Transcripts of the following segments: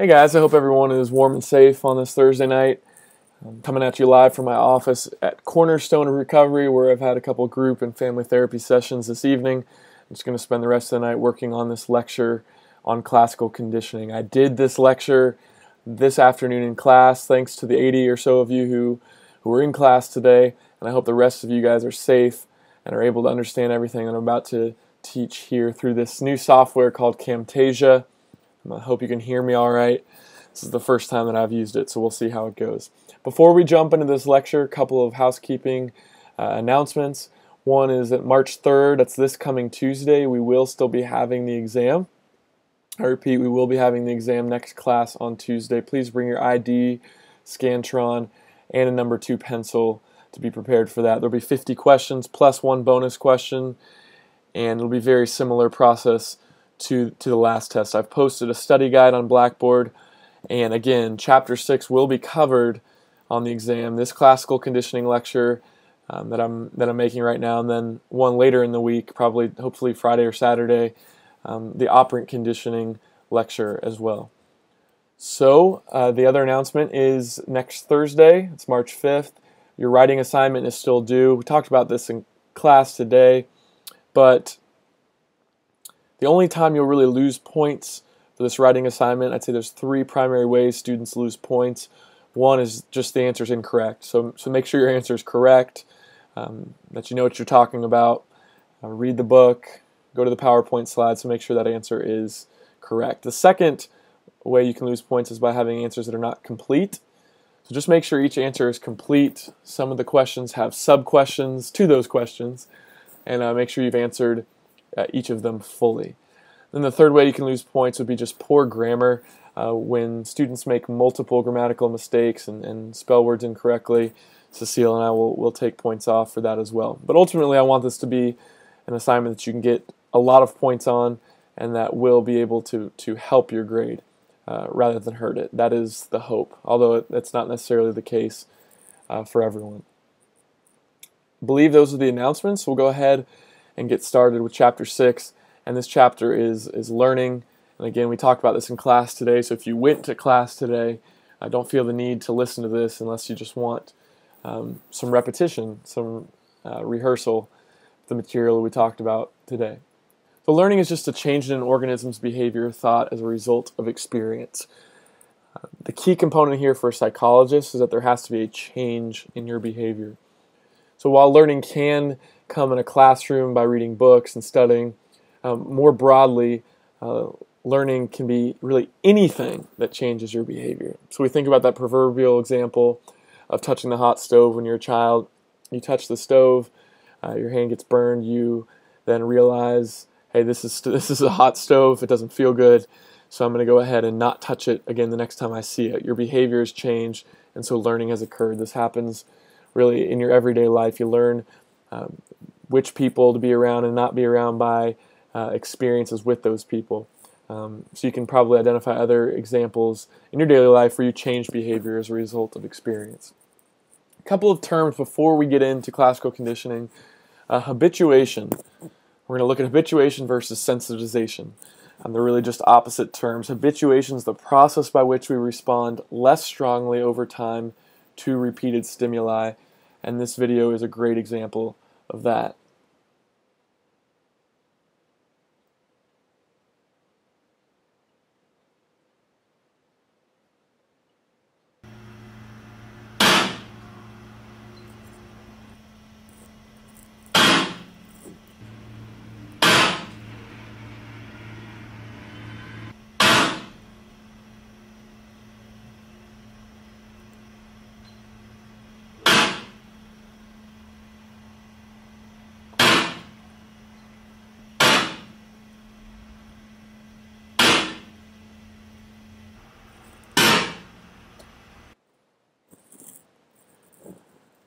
Hey guys, I hope everyone is warm and safe on this Thursday night. I'm coming at you live from my office at Cornerstone of Recovery, where I've had a couple group and family therapy sessions this evening. I'm just going to spend the rest of the night working on this lecture on classical conditioning. I did this lecture this afternoon in class, thanks to the 80 or so of you who were in class today, and I hope the rest of you guys are safe and are able to understand everything I'm about to teach here through this new software called Camtasia. I hope you can hear me all right. This is the first time that I've used it, so we'll see how it goes. Before we jump into this lecture, a couple of housekeeping announcements. One is that March 3rd, that's this coming Tuesday, we will still be having the exam. I repeat, we will be having the exam next class on Tuesday. Please bring your ID, Scantron, and a number 2 pencil to be prepared for that. There'll be 50 questions plus one bonus question, and it'll be a very similar process to the last test. I've posted a study guide on Blackboard, and again, Chapter 6 will be covered on the exam. This classical conditioning lecture that I'm making right now, and then one later in the week, probably hopefully Friday or Saturday, the operant conditioning lecture as well. So the other announcement is next Thursday, it's March 5th. Your writing assignment is still due. We talked about this in class today, but the only time you'll really lose points for this writing assignment, I'd say there's 3 primary ways students lose points. One is just the answer is incorrect. So make sure your answer is correct, that you know what you're talking about. Read the book, go to the PowerPoint slides to make sure that answer is correct. The second way you can lose points is by having answers that are not complete. So just make sure each answer is complete. Some of the questions have sub-questions to those questions, and make sure you've answered each of them fully. Then the third way you can lose points would be just poor grammar. When students make multiple grammatical mistakes and spell words incorrectly, Cecile and I will take points off for that as well. But ultimately, I want this to be an assignment that you can get a lot of points on and that will be able to help your grade rather than hurt it. That is the hope, although that's not necessarily the case for everyone. I believe those are the announcements. We'll go ahead and get started with Chapter 6, and this chapter is learning. And again, we talked about this in class today, so if you went to class today, don't feel the need to listen to this unless you just want some repetition, some rehearsal of the material we talked about today. So learning is just a change in an organism's behavior, thought as a result of experience. The key component here for a psychologist is that there has to be a change in your behavior. So while learning can come in a classroom by reading books and studying, more broadly, learning can be really anything that changes your behavior. So we think about that proverbial example of touching the hot stove when you're a child. You touch the stove, your hand gets burned, you then realize, hey, this is a hot stove, it doesn't feel good, so I'm going to go ahead and not touch it again the next time I see it. Your behavior has changed, and so learning has occurred. This happens really in your everyday life. You learn which people to be around and not be around by experiences with those people. So you can probably identify other examples in your daily life where you change behavior as a result of experience. A couple of terms before we get into classical conditioning. Habituation. We're going to look at habituation versus sensitization. They're really just opposite terms. Habituation is the process by which we respond less strongly over time to repeated stimuli, and this video is a great example of that.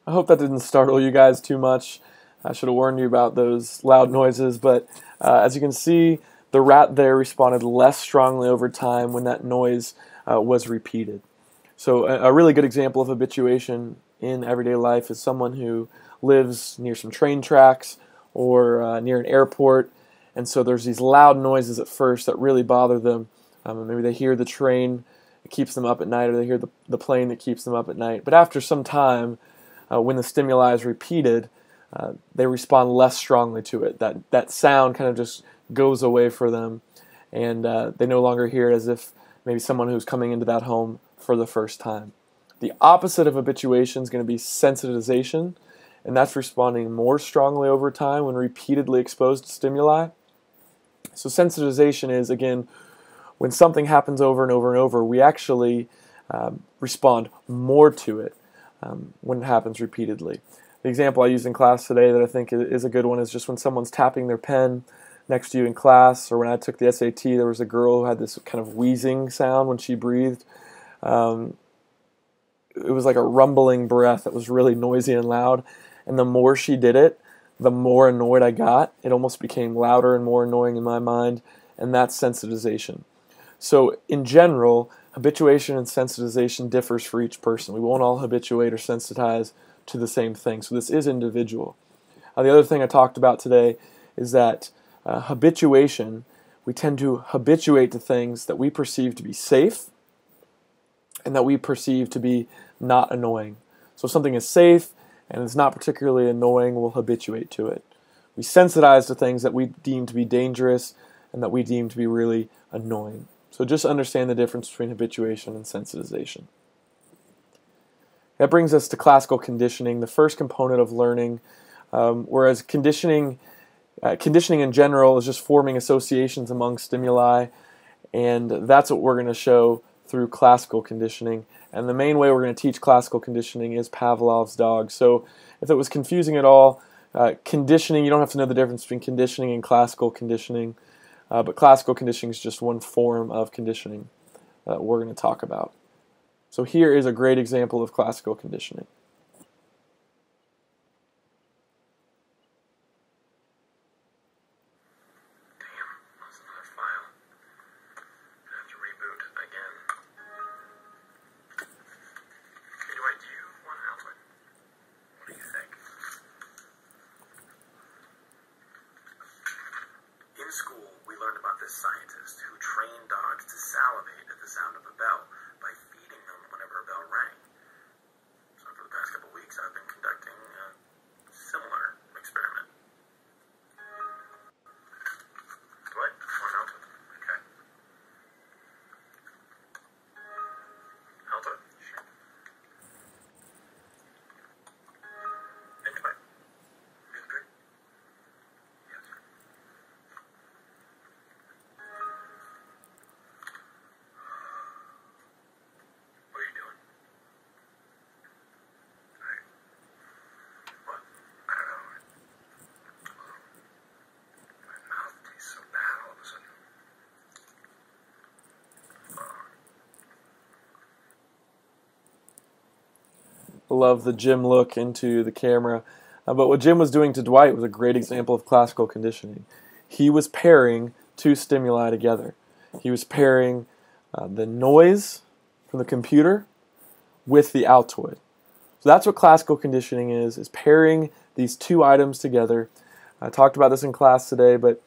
I hope that didn't startle you guys too much. I should have warned you about those loud noises, but as you can see, the rat there responded less strongly over time when that noise was repeated. So a really good example of habituation in everyday life is someone who lives near some train tracks or near an airport, and so there's these loud noises at first that really bother them. Maybe they hear the train that keeps them up at night, or they hear the plane that keeps them up at night. But after some time, when the stimuli is repeated, they respond less strongly to it. That sound kind of just goes away for them, and they no longer hear it as if maybe someone who's coming into that home for the first time. The opposite of habituation is going to be sensitization, and that's responding more strongly over time when repeatedly exposed to stimuli. So sensitization is, again, when something happens over and over and over, we actually respond more to it when it happens repeatedly. The example I used in class today that I think is a good one is just when someone's tapping their pen next to you in class, or when I took the SAT, there was a girl who had this kind of wheezing sound when she breathed. It was like a rumbling breath that was really noisy and loud, and the more she did it, the more annoyed I got. It almost became louder and more annoying in my mind, and that's sensitization. So in general, habituation and sensitization differs for each person. We won't all habituate or sensitize to the same thing, so this is individual. The other thing I talked about today is that habituation, we tend to habituate to things that we perceive to be safe and that we perceive to be not annoying. So if something is safe and it's not particularly annoying, we'll habituate to it. We sensitize to things that we deem to be dangerous and that we deem to be really annoying. So just understand the difference between habituation and sensitization. That brings us to classical conditioning, the first component of learning. Whereas conditioning in general is just forming associations among stimuli, and that's what we're going to show through classical conditioning. And the main way we're going to teach classical conditioning is Pavlov's dog. So if it was confusing at all, conditioning, you don't have to know the difference between conditioning and classical conditioning, but classical conditioning is just one form of conditioning that we're going to talk about. So here is a great example of classical conditioning. In school, we learned about this scientist who trained dogs to salivate at the sound of a bell by feeding them whenever a bell rang. So for the past couple weeks, I've been conducting a similar experiment. What? One Alta? Okay. Alta? Sure. Invite. Invite. Yes. What are you doing? What? I don't know. My mouth tastes so bad all of a sudden. Love the Jim look into the camera. But what Jim was doing to Dwight was a great example of classical conditioning. He was pairing two stimuli together. He was pairing the noise from the computer with the Altoid. So that's what classical conditioning is pairing these two items together. I talked about this in class today, but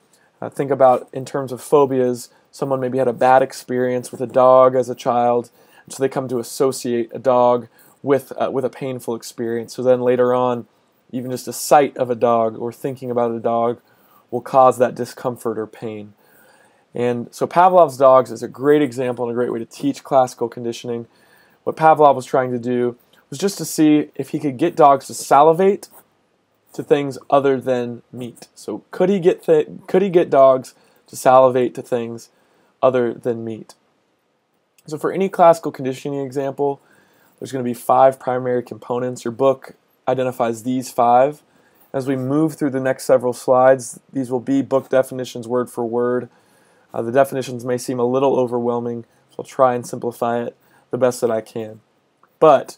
think about in terms of phobias. Someone maybe had a bad experience with a dog as a child, and so they come to associate a dog with a painful experience. So then later on, even just a sight of a dog or thinking about a dog will cause that discomfort or pain. And so Pavlov's dogs is a great example and a great way to teach classical conditioning. What Pavlov was trying to do was just to see if he could get dogs to salivate to things other than meat. So could he get dogs to salivate to things other than meat? So for any classical conditioning example, there's going to be 5 primary components. Your book identifies these 5. As we move through the next several slides, these will be book definitions word for word. The definitions may seem a little overwhelming, so I'll try and simplify it the best that I can. But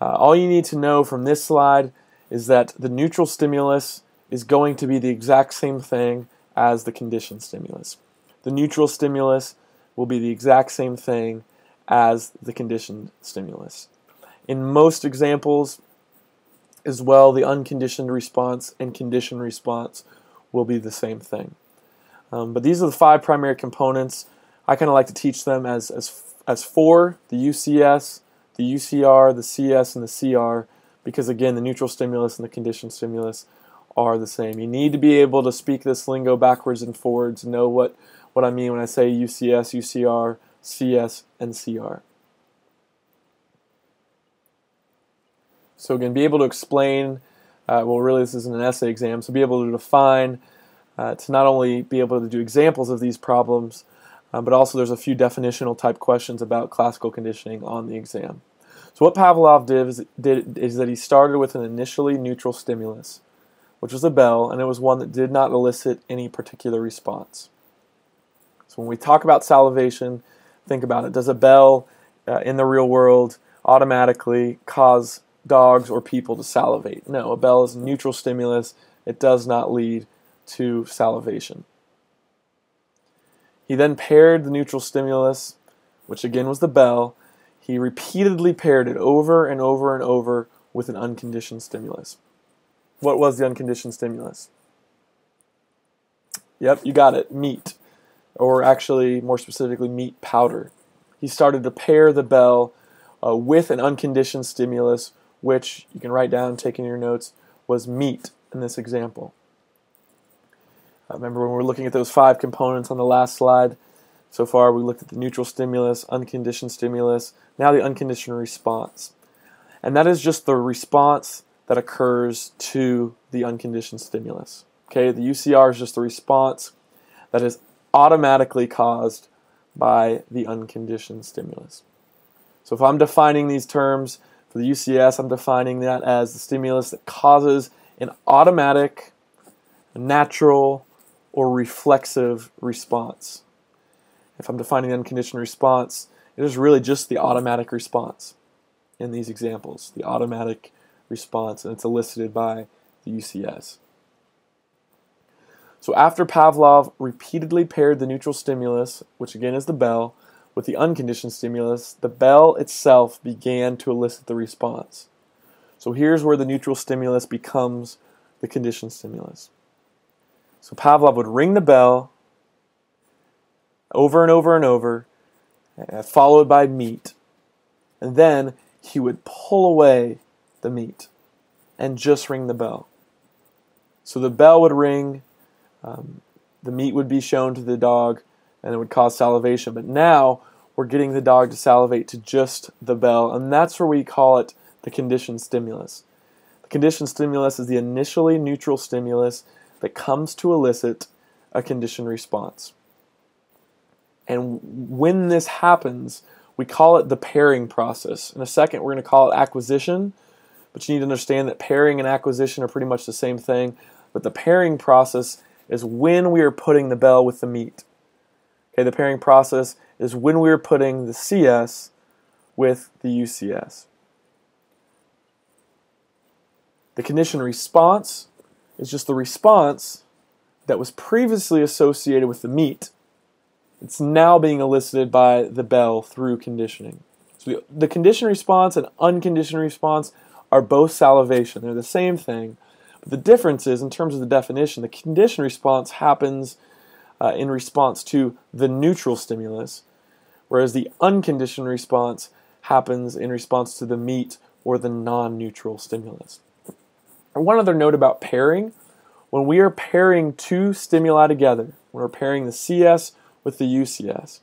all you need to know from this slide is that the neutral stimulus is going to be the exact same thing as the conditioned stimulus. The neutral stimulus will be the exact same thing as the conditioned stimulus. In most examples as well, the unconditioned response and conditioned response will be the same thing. But these are the 5 primary components. I kind of like to teach them as as 4, the UCS, the UCR, the CS, and the CR, because again, the neutral stimulus and the conditioned stimulus are the same. You need to be able to speak this lingo backwards and forwards and know what I mean when I say UCS, UCR, CS, and CR. So again, be able to explain, well really this isn't an essay exam, so be able to define, to not only be able to do examples of these problems, but also there's a few definitional type questions about classical conditioning on the exam. So what Pavlov did is that he started with an initially neutral stimulus, which was a bell, and it was one that did not elicit any particular response. So when we talk about salivation, think about it. Does a bell in the real world automatically cause dogs or people to salivate? No, a bell is a neutral stimulus. It does not lead to salivation. He then paired the neutral stimulus, which again was the bell. He repeatedly paired it over and over and over with an unconditioned stimulus. What was the unconditioned stimulus? Yep, you got it, meat. Or actually, more specifically, meat powder. He started to pair the bell with an unconditioned stimulus, which you can write down, take in your notes, was meat in this example. Remember when we were looking at those 5 components on the last slide? So far we looked at the neutral stimulus, unconditioned stimulus, now the unconditioned response. And that is just the response that occurs to the unconditioned stimulus. Okay, the UCR is just the response that is automatically caused by the unconditioned stimulus. So if I'm defining these terms for the UCS, I'm defining that as the stimulus that causes an automatic, natural, or reflexive response. If I'm defining the unconditioned response, it is really just the automatic response in these examples, the automatic response, and it's elicited by the UCS. So after Pavlov repeatedly paired the neutral stimulus, which again is the bell, with the unconditioned stimulus, the bell itself began to elicit the response. So here's where the neutral stimulus becomes the conditioned stimulus. So Pavlov would ring the bell over and over and over, followed by meat. And then he would pull away the meat and just ring the bell. So the bell would ring, the meat would be shown to the dog, and it would cause salivation. But now we're getting the dog to salivate to just the bell, and that's where we call it the conditioned stimulus. The conditioned stimulus is the initially neutral stimulus that comes to elicit a conditioned response. And when this happens, we call it the pairing process. In a second, we're going to call it acquisition, but you need to understand that pairing and acquisition are pretty much the same thing. But the pairing process is when we are putting the bell with the meat. Okay, the pairing process is when we are putting the CS with the UCS. The conditioned response is just the response that was previously associated with the meat. It's now being elicited by the bell through conditioning. So the conditioned response and unconditioned response are both salivation. They're the same thing. But the difference is, in terms of the definition, the conditioned response happens in response to the neutral stimulus, whereas the unconditioned response happens in response to the meat or the non-neutral stimulus. And one other note about pairing: when we are pairing 2 stimuli together, when we're pairing the CS with the UCS,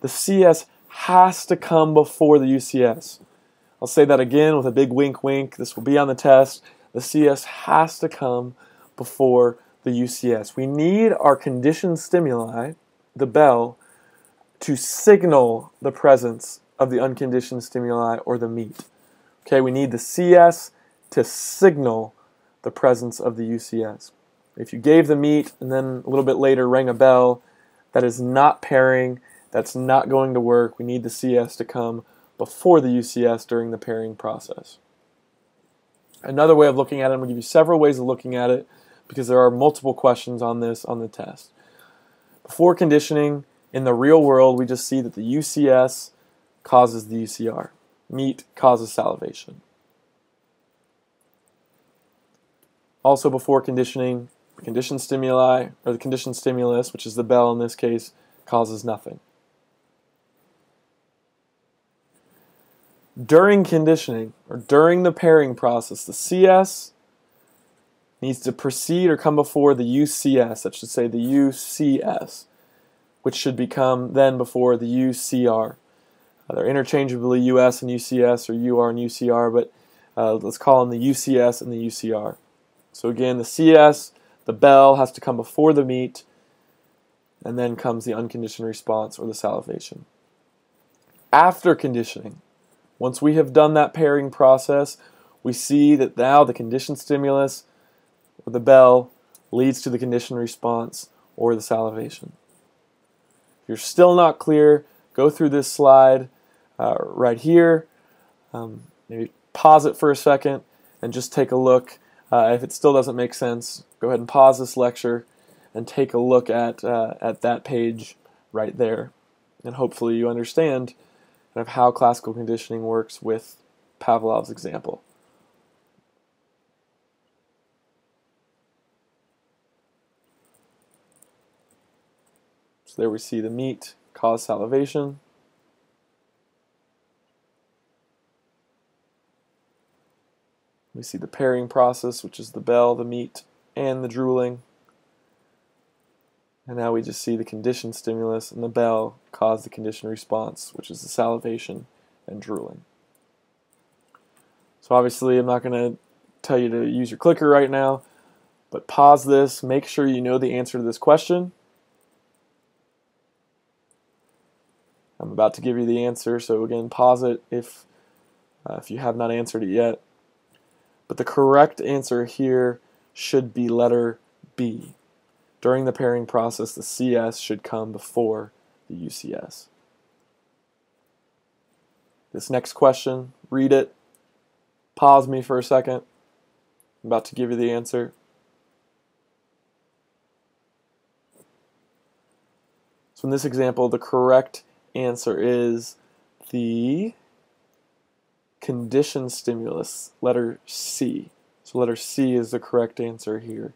the CS has to come before the UCS. I'll say that again with a big wink wink. This will be on the test. The CS has to come before the UCS. We need our conditioned stimuli, the bell, to signal the presence of the unconditioned stimuli or the meat. Okay, we need the CS to signal the presence of the UCS. If you gave the meat and then a little bit later rang a bell, that is not pairing, that's not going to work. We need the CS to come before the UCS during the pairing process. Another way of looking at it, I'm going to give you several ways of looking at it because there are multiple questions on this on the test. Before conditioning, in the real world, we just see that the UCS causes the UCR. Meat causes salivation. Also before conditioning, the conditioned stimuli, or the conditioned stimulus, which is the bell in this case, causes nothing. During conditioning, or during the pairing process, the CS needs to precede or come before the UCS. That should say the UCS, which should become then before the UCR. They're interchangeably US and UCS, or UR and UCR, but let's call them the UCS and the UCR. So again, the CS, the bell, has to come before the meat, and then comes the unconditioned response, or the salivation. After conditioning, once we have done that pairing process, we see that now the conditioned stimulus, or the bell, leads to the conditioned response, or the salivation. If you're still not clear, go through this slide right here. Maybe pause it for a second and just take a look. If it still doesn't make sense, go ahead and pause this lecture and take a look at that page right there. And hopefully you understand kind of how classical conditioning works with Pavlov's example. So there we see the meat cause salivation. We see the pairing process, which is the bell, the meat, and the drooling. And now we just see the conditioned stimulus and the bell cause the conditioned response, which is the salivation and drooling. So obviously I'm not going to tell you to use your clicker right now, but pause this, make sure you know the answer to this question. I'm about to give you the answer, so again, pause it if you have not answered it yet. But the correct answer here should be letter B. During the pairing process, the CS should come before the UCS. This next question, read it. Pause me for a second. I'm about to give you the answer. So in this example, the correct answer is the conditioned stimulus, letter C. So letter C is the correct answer here.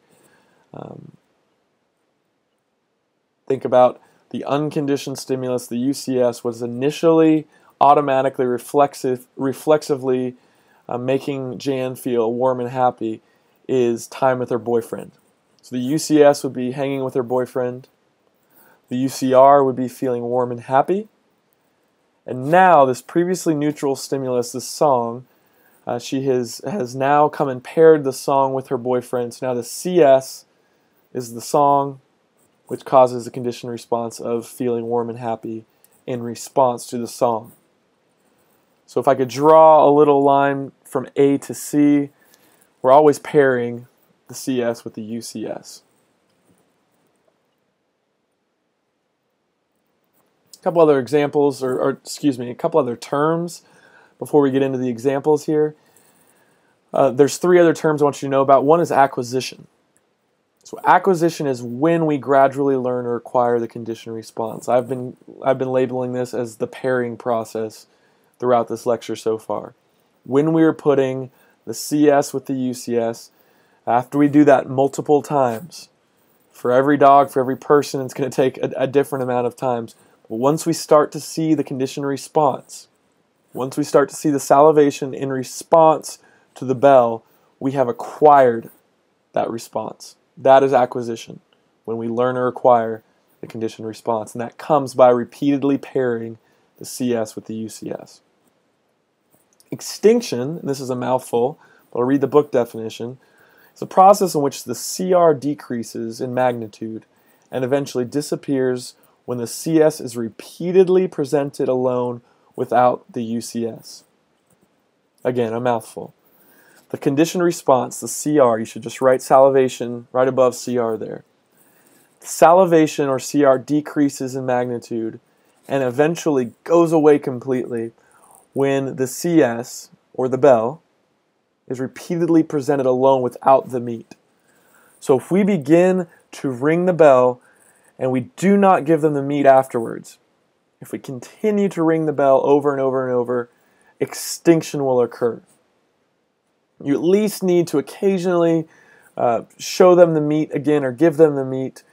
Think about the unconditioned stimulus, the UCS, was initially automatically reflexively making Jan feel warm and happy, is time with her boyfriend. So the UCS would be hanging with her boyfriend. The UCR would be feeling warm and happy. And now this previously neutral stimulus, this song, she has now come and paired the song with her boyfriend. So now the CS is the song, which causes a conditioned response of feeling warm and happy in response to the song. So if I could draw a little line from A to C, we're always pairing the CS with the UCS. A couple other examples, a couple other terms before we get into the examples here. There's three other terms I want you to know about. One is acquisition. So acquisition is when we gradually learn or acquire the conditioned response. I've been labeling this as the pairing process throughout this lecture so far. When we are putting the CS with the UCS, after we do that multiple times, for every dog, for every person, it's going to take a different amount of times. But once we start to see the conditioned response, once we start to see the salivation in response to the bell, we have acquired that response. That is acquisition, when we learn or acquire the conditioned response. And that comes by repeatedly pairing the CS with the UCS. Extinction, and this is a mouthful, but I'll read the book definition. It's a process in which the CR decreases in magnitude and eventually disappears when the CS is repeatedly presented alone without the UCS. Again, a mouthful. The conditioned response, the CR, you should just write salivation right above CR there. Salivation or CR decreases in magnitude and eventually goes away completely when the CS, or the bell, is repeatedly presented alone without the meat. So if we begin to ring the bell and we do not give them the meat afterwards, if we continue to ring the bell over and over and over, extinction will occur. You at least need to occasionally show them the meat again or give them the meat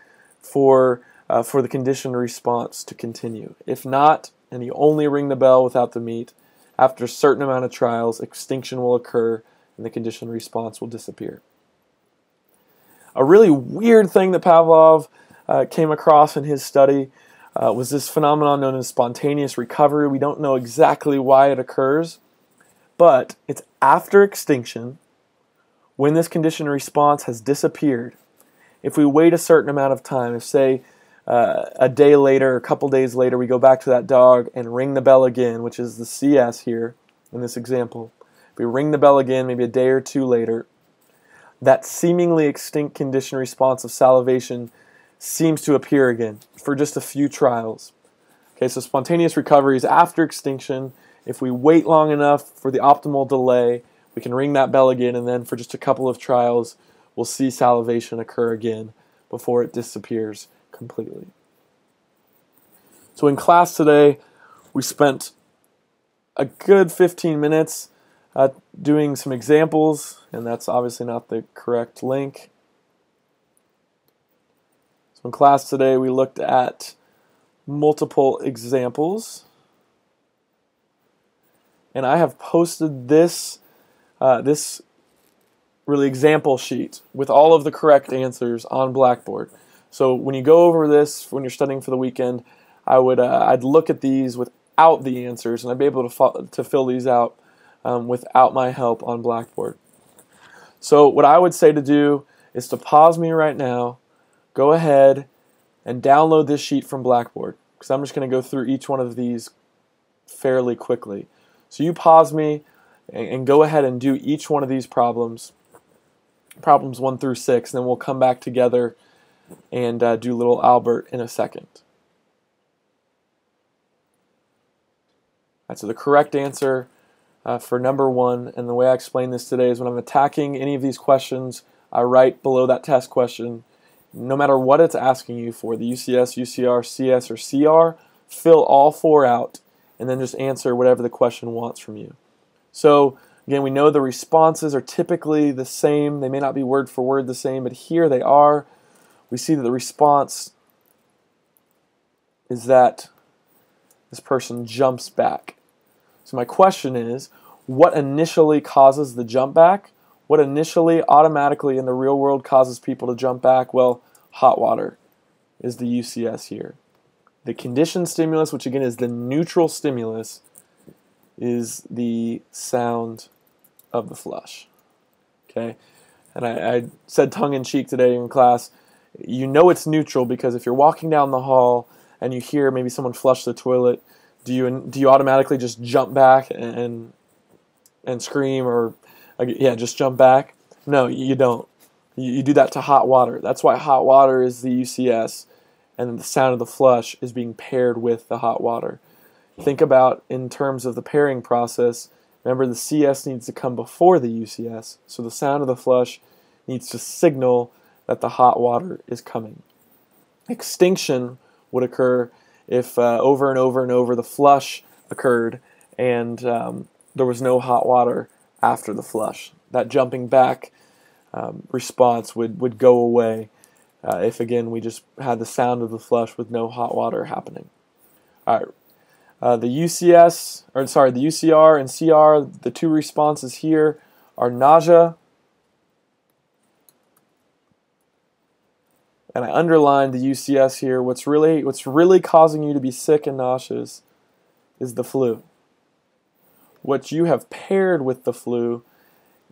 for the conditioned response to continue. If not, and you only ring the bell without the meat, After a certain amount of trials, extinction will occur and the conditioned response will disappear. A really weird thing that Pavlov came across in his study was this phenomenon known as spontaneous recovery. We don't know exactly why it occurs, but it's after extinction, when this conditioned response has disappeared. If we wait a certain amount of time, if say a day later, a couple days later, we go back to that dog and ring the bell again, which is the CS here in this example. If we ring the bell again, maybe a day or two later, that seemingly extinct conditioned response of salivation seems to appear again for just a few trials. Okay, so spontaneous recovery is after extinction. If we wait long enough for the optimal delay, we can ring that bell again, and then for just a couple of trials, we'll see salivation occur again before it disappears completely. So in class today, we spent a good 15 minutes doing some examples, and that's obviously not the correct link. So in class today, we looked at multiple examples, and I have posted this really example sheet with all of the correct answers on Blackboard. So when you go over this, when you're studying for the weekend, I'd look at these without the answers, and I'd be able to fill these out without my help on Blackboard. So what I would say to do is to pause me right now, go ahead and download this sheet from Blackboard, because I'm just going to go through each one of these fairly quickly. So you pause me and go ahead and do each one of these problems 1 through 6, and then we'll come back together and do little Albert in a second. So the correct answer for number 1, and the way I explain this today is when I'm attacking any of these questions, I write below that test question, no matter what it's asking you for, the UCS, UCR, CS, or CR, fill all 4 out, and then just answer whatever the question wants from you. So again, we know the responses are typically the same. They may not be word for word the same, but here they are. We see that the response is that this person jumps back. So my question is, what initially causes the jump back? What initially, automatically in the real world causes people to jump back? Well, hot water is the UCS here. The conditioned stimulus, which again is the neutral stimulus, is the sound of the flush. Okay? And I said tongue-in-cheek today in class, you know it's neutral because if you're walking down the hall and you hear maybe someone flush the toilet, do you automatically just jump back and scream or just jump back? No, you don't. You do that to hot water. That's why hot water is the UCS, and the sound of the flush is being paired with the hot water. Think about in terms of the pairing process. Remember, the CS needs to come before the UCS, so the sound of the flush needs to signal that the hot water is coming. Extinction would occur if over and over and over the flush occurred and there was no hot water after the flush. That jumping back response would go away if, again, we just had the sound of the flush with no hot water happening. All right. The UCR and CR, the 2 responses here are nausea, and I underlined the UCS here. What's really causing you to be sick and nauseous is the flu. What you have paired with the flu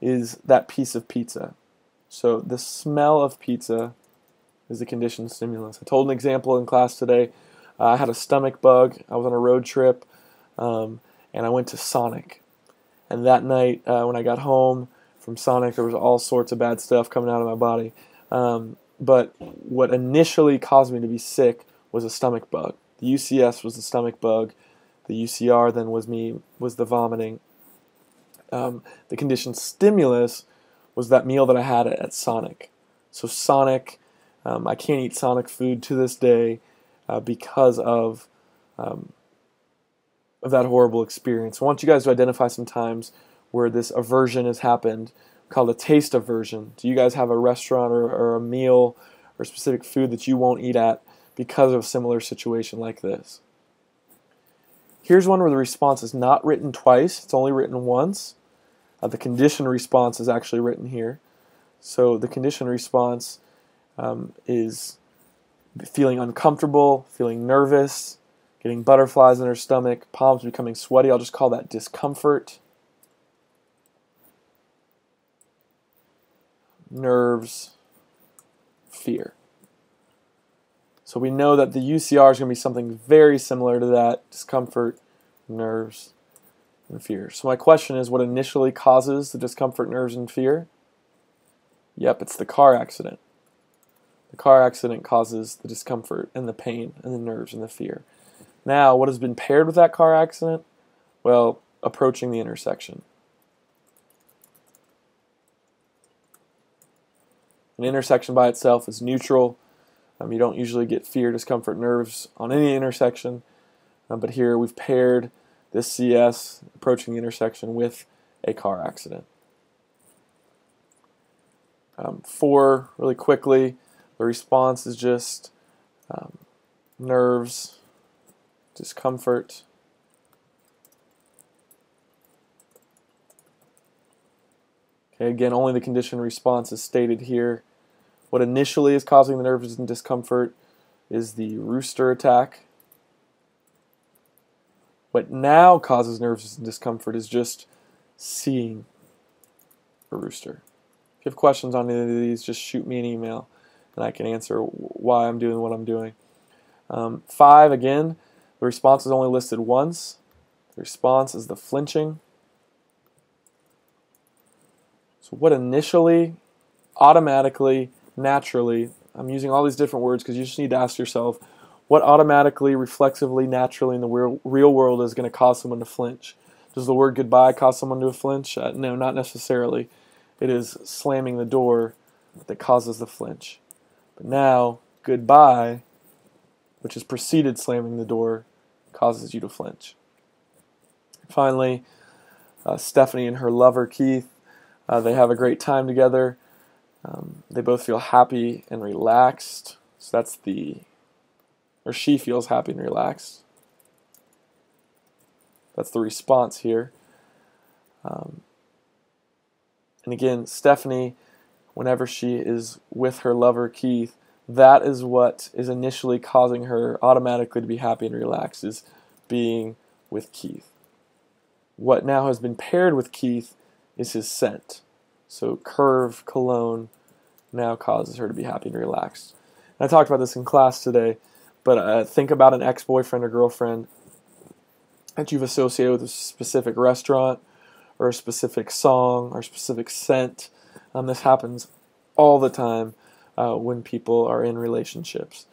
is that piece of pizza. So the smell of pizza is the conditioned stimulus. I told an example in class today. I had a stomach bug. I was on a road trip, and I went to Sonic. And that night, when I got home from Sonic, there was all sorts of bad stuff coming out of my body. But what initially caused me to be sick was a stomach bug. The UCS was the stomach bug. The UCR then was the vomiting. The conditioned stimulus was that meal that I had at Sonic. So Sonic, I can't eat Sonic food to this day because of that horrible experience. I want you guys to identify some times where this aversion has happened, called a taste aversion. Do you guys have a restaurant or a meal or specific food that you won't eat at because of a similar situation like this? Here's one where the response is not written twice, it's only written once. The conditioned response is actually written here. So the conditioned response is feeling uncomfortable, feeling nervous, getting butterflies in her stomach, palms becoming sweaty. I'll just call that discomfort. Nerves, fear. So we know that the UCR is going to be something very similar to that: discomfort, nerves, and fear. So my question is, what initially causes the discomfort, nerves, and fear? Yep, it's the car accident. The car accident causes the discomfort and the pain and the nerves and the fear. Now, what has been paired with that car accident? Well, approaching the intersection. An intersection by itself is neutral. You don't usually get fear, discomfort, nerves on any intersection. But here we've paired this CS, approaching the intersection, with a car accident. 4, really quickly, the response is just nerves, discomfort, okay, again, only the conditioned response is stated here. What initially is causing the nerves and discomfort is the rooster attack. What now causes nerves and discomfort is just seeing a rooster. If you have questions on any of these, just shoot me an email and I can answer why I'm doing what I'm doing. 5, again, the response is only listed once. The response is the flinching. So what initially, automatically, naturally, I'm using all these different words because you just need to ask yourself, what automatically, reflexively, naturally in the real world is going to cause someone to flinch? Does the word goodbye cause someone to flinch? No, not necessarily. It is slamming the door that causes the flinch. But now, goodbye, which has preceded slamming the door, causes you to flinch. Finally, Stephanie and her lover, Keith, they have a great time together. They both feel happy and relaxed. So that's she feels happy and relaxed. That's the response here. And again, Stephanie, whenever she is with her lover, Keith, that is what is initially causing her automatically to be happy and relaxed, is being with Keith. What now has been paired with Keith is his scent. So Curve Cologne now causes her to be happy and relaxed. And I talked about this in class today, but think about an ex-boyfriend or girlfriend that you've associated with a specific restaurant or a specific song or a specific scent. This happens all the time when people are in relationships.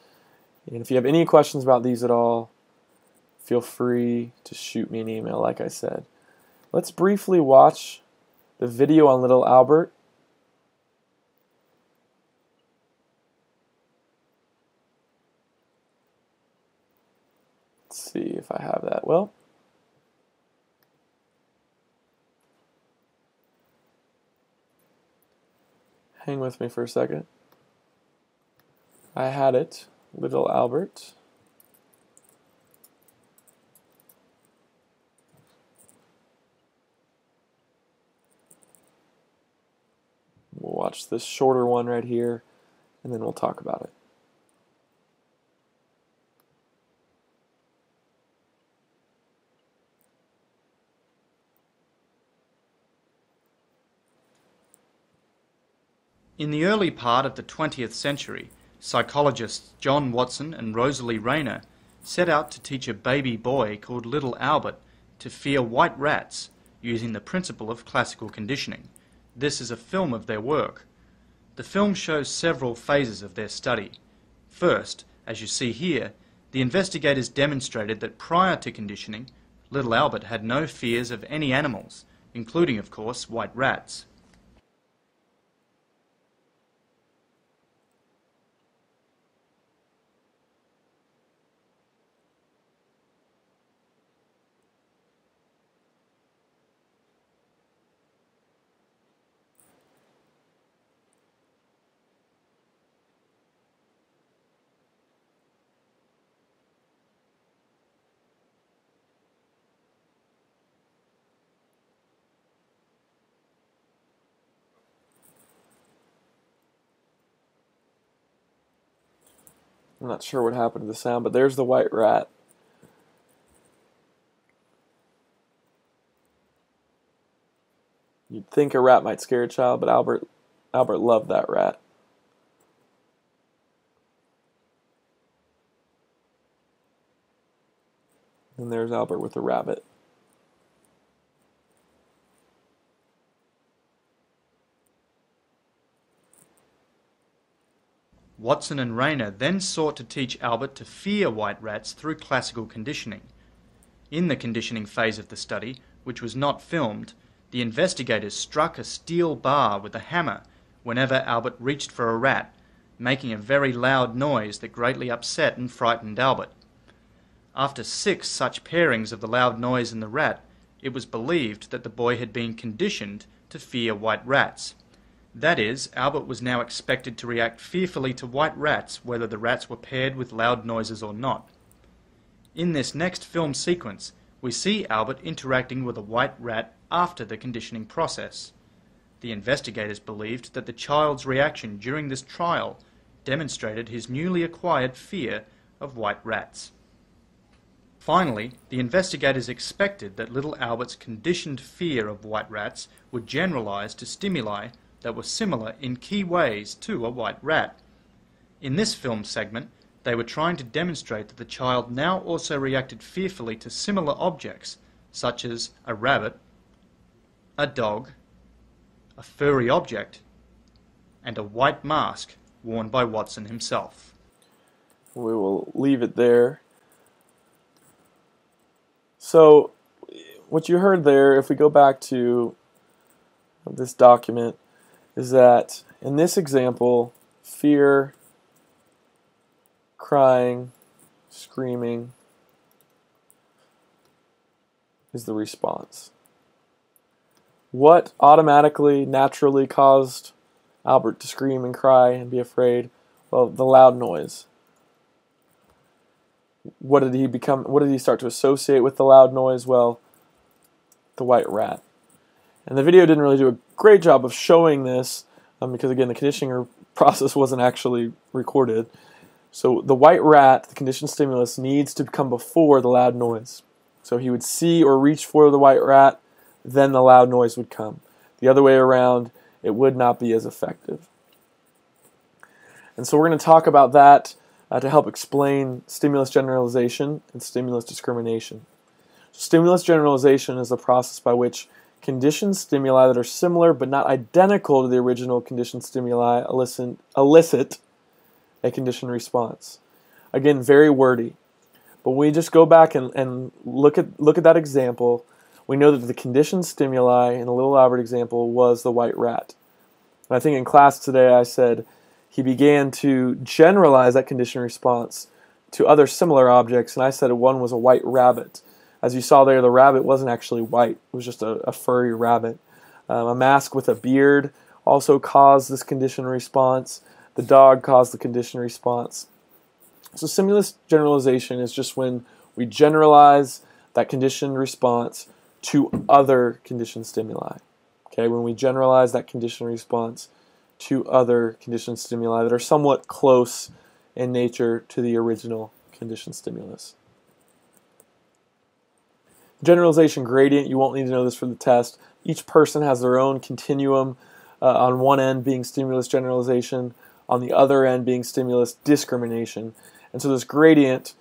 And if you have any questions about these at all, feel free to shoot me an email, like I said. Let's briefly watch the video on Little Albert. Let's see if I have that. Well, hang with me for a second. I had it. Little Albert. We'll watch this shorter one right here, and then we'll talk about it. In the early part of the 20th century, psychologists John Watson and Rosalie Rayner set out to teach a baby boy called Little Albert to fear white rats using the principle of classical conditioning. This is a film of their work. The film shows several phases of their study. First, as you see here, the investigators demonstrated that prior to conditioning, Little Albert had no fears of any animals, including, of course, white rats. I'm not sure what happened to the sound, but there's the white rat. You'd think a rat might scare a child, but Albert loved that rat. And there's Albert with the rabbit. Watson and Rayner then sought to teach Albert to fear white rats through classical conditioning. In the conditioning phase of the study, which was not filmed, the investigators struck a steel bar with a hammer whenever Albert reached for a rat, making a very loud noise that greatly upset and frightened Albert. After 6 such pairings of the loud noise and the rat, it was believed that the boy had been conditioned to fear white rats. That is, Albert was now expected to react fearfully to white rats whether the rats were paired with loud noises or not. In this next film sequence, we see Albert interacting with a white rat after the conditioning process. The investigators believed that the child's reaction during this trial demonstrated his newly acquired fear of white rats. Finally, the investigators expected that little Albert's conditioned fear of white rats would generalize to stimuli that were similar in key ways to a white rat. In this film segment, they were trying to demonstrate that the child now also reacted fearfully to similar objects, such as a rabbit, a dog, a furry object, and a white mask worn by Watson himself. We will leave it there. So, what you heard there, if we go back to this document, is that in this example, fear, crying, screaming is the response. What automatically, naturally caused Albert to scream and cry and be afraid? Well, the loud noise. What did he start to associate with the loud noise? Well, the white rat. And the video didn't really do a great job of showing this because, again, the conditioning process wasn't actually recorded. So the white rat, the conditioned stimulus, needs to come before the loud noise. So he would see or reach for the white rat, then the loud noise would come. The other way around, it would not be as effective. And so we're going to talk about that to help explain stimulus generalization and stimulus discrimination. Stimulus generalization is the process by which conditioned stimuli that are similar but not identical to the original conditioned stimuli elicit a conditioned response. Again, very wordy. But when we just go back and look at that example, we know that the conditioned stimuli in the little Albert example was the white rat. And I think in class today I said he began to generalize that conditioned response to other similar objects, and I said one was a white rabbit. As you saw there, the rabbit wasn't actually white. It was just a furry rabbit. A mask with a beard also caused this conditioned response. The dog caused the conditioned response. So stimulus generalization is just when we generalize that conditioned response to other conditioned stimuli. Okay, when we generalize that conditioned response to other conditioned stimuli that are somewhat close in nature to the original conditioned stimulus. Generalization gradient, you won't need to know this for the test. Each person has their own continuum, on one end being stimulus generalization, on the other end being stimulus discrimination. And so this gradient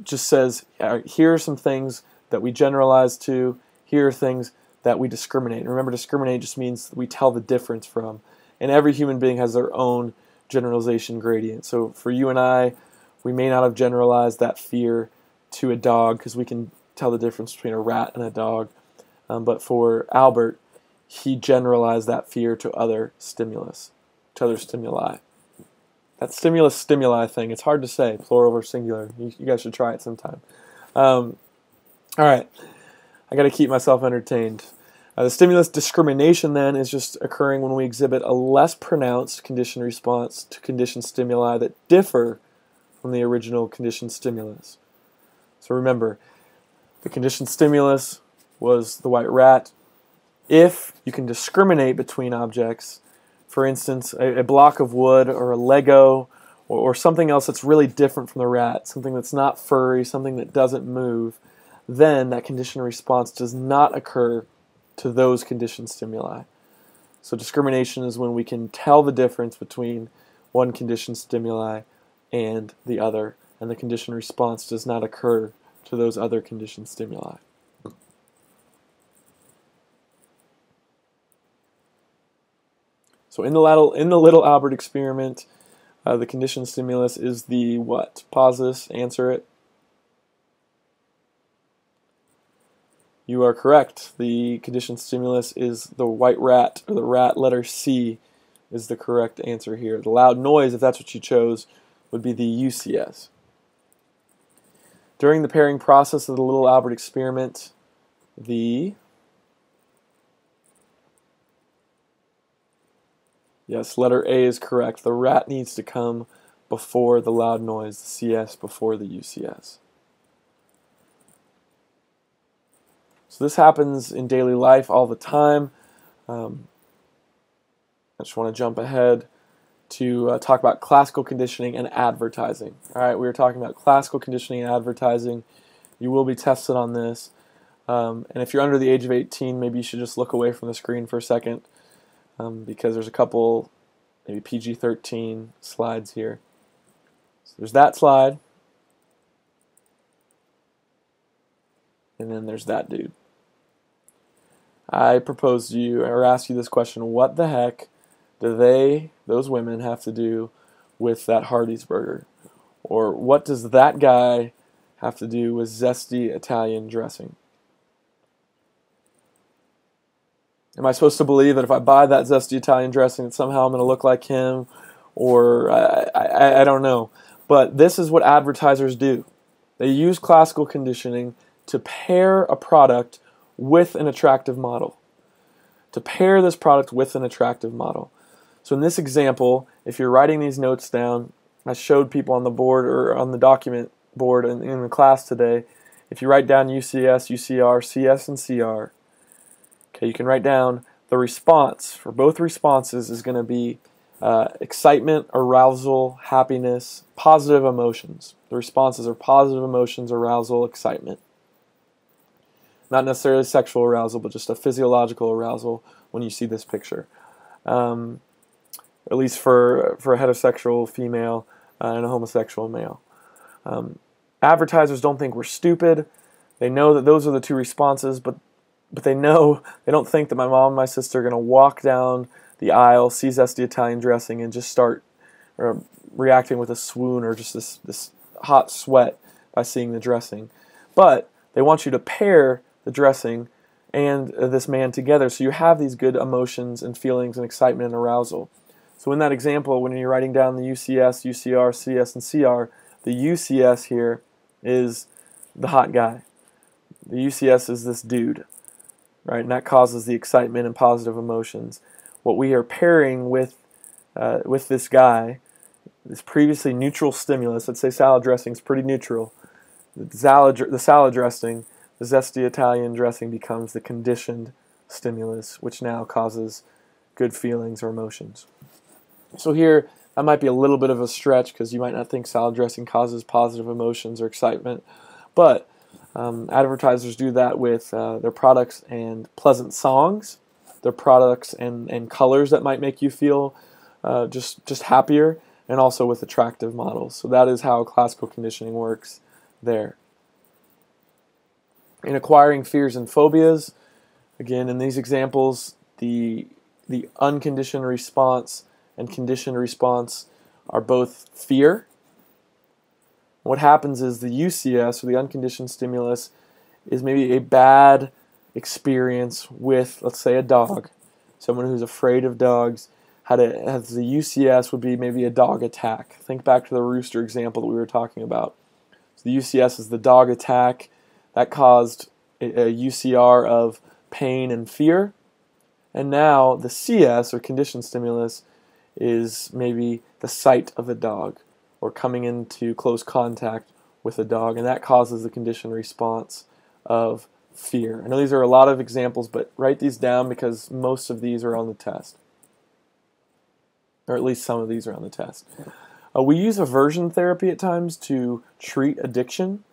just says, here are some things that we generalize to, here are things that we discriminate. And remember, discriminate just means we tell the difference from. And every human being has their own generalization gradient. So for you and I, we may not have generalized that fear to a dog because we can tell the difference between a rat and a dog. But for Albert, he generalized that fear to other stimuli. That stimulus-stimuli thing, it's hard to say, plural or singular. You guys should try it sometime. All right, I got to keep myself entertained. The stimulus discrimination then is just occurring when we exhibit a less pronounced conditioned response to conditioned stimuli that differ from the original conditioned stimulus. So remember, the conditioned stimulus was the white rat. If you can discriminate between objects, for instance, a block of wood or a Lego or something else that's really different from the rat, something that's not furry, something that doesn't move, then that conditioned response does not occur to those conditioned stimuli. So discrimination is when we can tell the difference between one conditioned stimuli and the other, and the conditioned response does not occur to those other conditioned stimuli. So in the little Albert experiment, the conditioned stimulus is the what? Pause this, answer it. You are correct. The conditioned stimulus is the white rat, or the rat, letter C is the correct answer here. The loud noise, if that's what you chose, would be the UCS. During the pairing process of the little Albert experiment, yes, letter A is correct. The rat needs to come before the loud noise, the CS before the UCS. So this happens in daily life all the time. I just want to jump ahead to talk about classical conditioning and advertising. All right, we were talking about classical conditioning and advertising. You will be tested on this. And if you're under the age of 18, maybe you should just look away from the screen for a second because there's a couple, maybe PG-13 slides here. So there's that slide. And then there's that dude. I propose to you, or ask you this question: what the heck do those women, have to do with that Hardee's burger? Or what does that guy have to do with zesty Italian dressing? Am I supposed to believe that if I buy that zesty Italian dressing that somehow I'm going to look like him? Or I don't know. But this is what advertisers do. They use classical conditioning to pair a product with an attractive model. To pair this product with an attractive model. So in this example, if you're writing these notes down, I showed people on the board or on the document board in the class today, if you write down UCS, UCR, CS, and CR, okay, you can write down the response for both responses is going to be excitement, arousal, happiness, positive emotions. The responses are positive emotions, arousal, excitement. Not necessarily sexual arousal, but just a physiological arousal when you see this picture. At least for a heterosexual female and a homosexual male. Advertisers don't think we're stupid. They know that those are the two responses, but they don't think that my mom and my sister are going to walk down the aisle, see zesty Italian dressing, and just start reacting with a swoon or just this hot sweat by seeing the dressing. But they want you to pair the dressing and this man together so you have these good emotions and feelings and excitement and arousal. So in that example, when you're writing down the UCS, UCR, CS, and CR, the UCS here is the hot guy. The UCS is this dude, right? And that causes the excitement and positive emotions. What we are pairing with this guy, this previously neutral stimulus, let's say salad dressing is pretty neutral. The salad dressing, the zesty Italian dressing becomes the conditioned stimulus, which now causes good feelings or emotions. So here, that might be a little bit of a stretch because you might not think salad dressing causes positive emotions or excitement, but advertisers do that with their products and pleasant songs, their products and colors that might make you feel just happier, and also with attractive models. So that is how classical conditioning works there. In acquiring fears and phobias, again, in these examples, the unconditioned response and conditioned response are both fear. What happens is the UCS, or the unconditioned stimulus, is maybe a bad experience with, let's say, a dog. Someone who's afraid of dogs has the UCS would be maybe a dog attack. Think back to the rooster example that we were talking about. So the UCS is the dog attack. That caused a UCR of pain and fear. And now the CS, or conditioned stimulus, is maybe the sight of a dog or coming into close contact with a dog, and that causes the conditioned response of fear. I know these are a lot of examples, but write these down because most of these are on the test, or at least some of these are on the test. We use aversion therapy at times to treat addiction.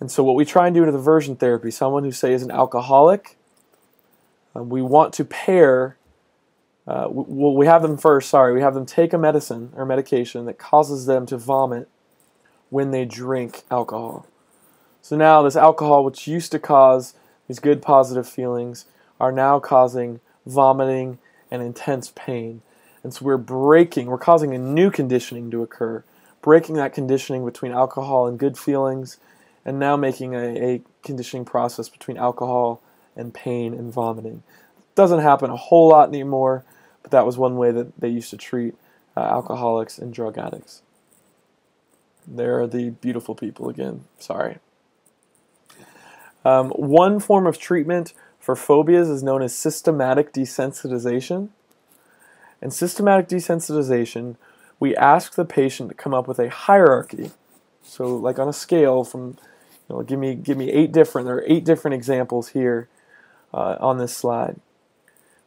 And so what we try and do with aversion therapy, someone who, say, is an alcoholic, we want to pair, we have them take a medicine or medication that causes them to vomit when they drink alcohol. So now this alcohol, which used to cause these good positive feelings, are now causing vomiting and intense pain. And so we're causing a new conditioning to occur, breaking that conditioning between alcohol and good feelings, and now making a conditioning process between alcohol and pain and vomiting. It doesn't happen a whole lot anymore, but that was one way that they used to treat alcoholics and drug addicts. There are the beautiful people again. Sorry. One form of treatment for phobias is known as systematic desensitization. In systematic desensitization, we ask the patient to come up with a hierarchy. So, like on a scale from, give me 8 different. There are 8 different examples here on this slide.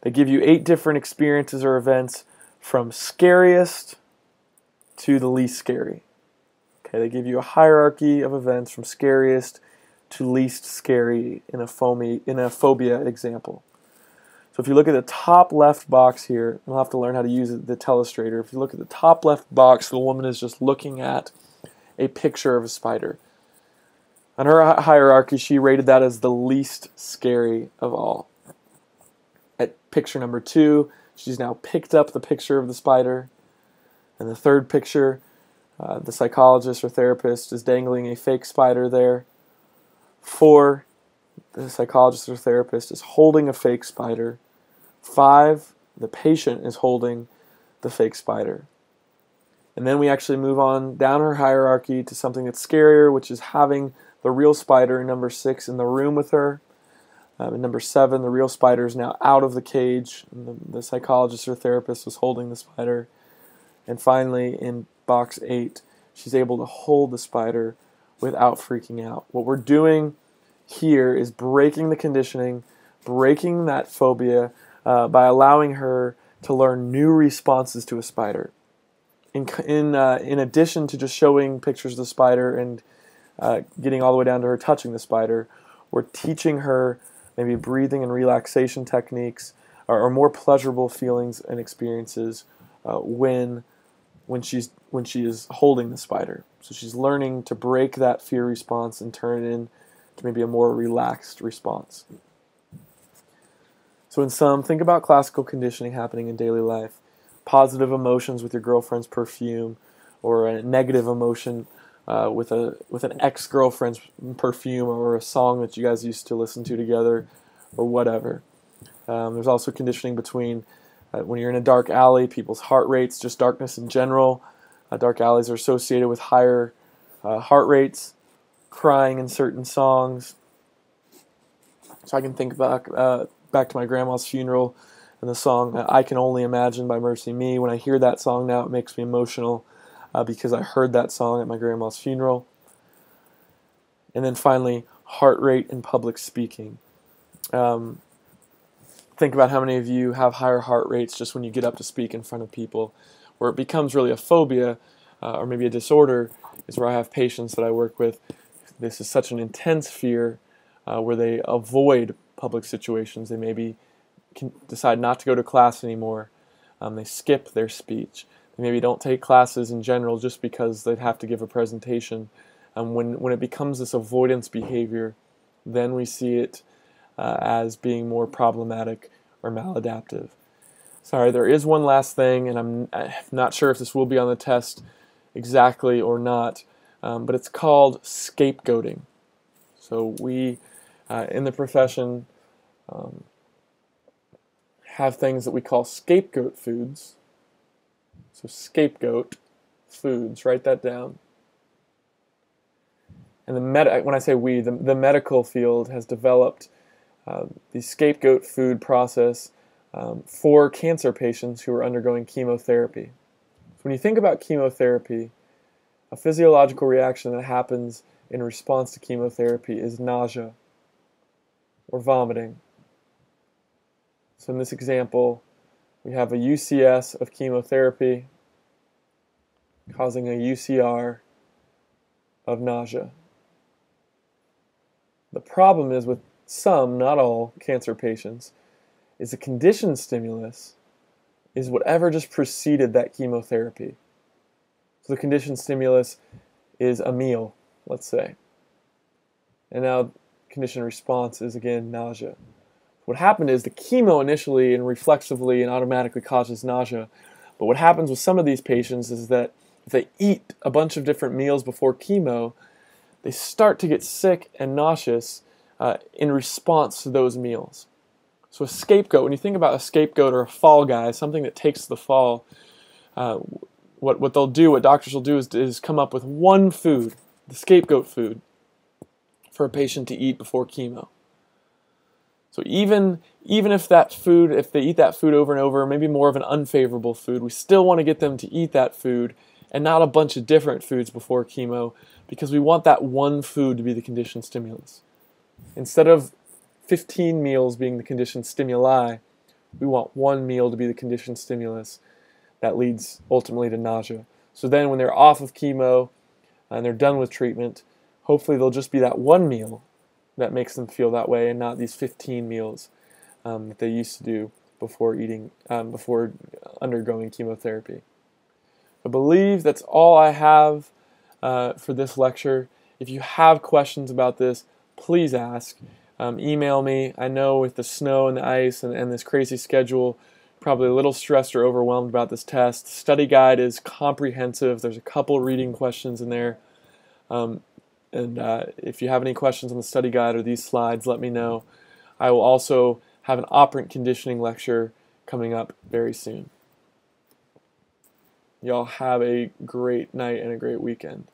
They give you 8 different experiences or events from scariest to the least scary. Okay, they give you a hierarchy of events from scariest to least scary in a phobia example. So if you look at the top left box here, we'll have to learn how to use the telestrator. If you look at the top left box, the woman is just looking at a picture of a spider. On her hierarchy, she rated that as the least scary of all. At picture number 2, she's now picked up the picture of the spider. And the third picture, the psychologist or therapist is dangling a fake spider there. 4, the psychologist or therapist is holding a fake spider. 5, the patient is holding the fake spider. And then we actually move on down her hierarchy to something that's scarier, which is having the real spider, number 6, in the room with her. And number 7, the real spider is now out of the cage. And the psychologist or therapist was holding the spider. And finally, in box 8, she's able to hold the spider without freaking out. What we're doing here is breaking the conditioning, breaking that phobia by allowing her to learn new responses to a spider. In addition to just showing pictures of the spider and getting all the way down to her touching the spider, we're teaching her maybe breathing and relaxation techniques or more pleasurable feelings and experiences when she is holding the spider. So she's learning to break that fear response and turn it into maybe a more relaxed response. So in sum, think about classical conditioning happening in daily life. Positive emotions with your girlfriend's perfume, or a negative emotion with an ex-girlfriend's perfume, or a song that you guys used to listen to together, or whatever. There's also conditioning between when you're in a dark alley, people's heart rates, just darkness in general. Dark alleys are associated with higher heart rates, crying in certain songs. So I can think back to my grandma's funeral and the song "I Can Only Imagine" by Mercy Me. When I hear that song now, it makes me emotional because I heard that song at my grandma's funeral. And then finally, heart rate and public speaking. Think about how many of you have higher heart rates just when you get up to speak in front of people. Where it becomes really a phobia or maybe a disorder is where I have patients that I work with. This is such an intense fear where they avoid public situations. They maybe can decide not to go to class anymore. They skip their speech. They maybe don't take classes in general just because they'd have to give a presentation. When it becomes this avoidance behavior, then we see it as being more problematic or maladaptive. Sorry, there is one last thing, and I'm not sure if this will be on the test exactly or not, but it's called scapegoating. So we, in the profession, have things that we call scapegoat foods. So scapegoat foods, write that down. And when I say we, the medical field has developed the scapegoat food process for cancer patients who are undergoing chemotherapy. So when you think about chemotherapy, a physiological reaction that happens in response to chemotherapy is nausea or vomiting. So in this example, we have a UCS of chemotherapy. causing a UCR of nausea. The problem is with some, not all, cancer patients, is the conditioned stimulus is whatever just preceded that chemotherapy. So the conditioned stimulus is a meal, let's say. And now conditioned response is, again, nausea. What happened is the chemo initially and reflexively and automatically causes nausea. But what happens with some of these patients is that if they eat a bunch of different meals before chemo, they start to get sick and nauseous in response to those meals. So a scapegoat, when you think about a scapegoat or a fall guy, something that takes the fall, what they'll do, what doctors will do is come up with one food, the scapegoat food, for a patient to eat before chemo. So even if that food, if they eat that food over and over, maybe more of an unfavorable food, we still want to get them to eat that food and not a bunch of different foods before chemo, because we want that one food to be the conditioned stimulus. Instead of 15 meals being the conditioned stimuli, we want one meal to be the conditioned stimulus that leads ultimately to nausea. So then when they're off of chemo and they're done with treatment, hopefully they'll just be that one meal that makes them feel that way and not these 15 meals that they used to do before undergoing chemotherapy. I believe that's all I have for this lecture. If you have questions about this, please ask. Email me. I know with the snow and the ice and this crazy schedule, probably a little stressed or overwhelmed about this test. The study guide is comprehensive. There's a couple reading questions in there. If you have any questions on the study guide or these slides, let me know. I will also have an operant conditioning lecture coming up very soon. Y'all have a great night and a great weekend.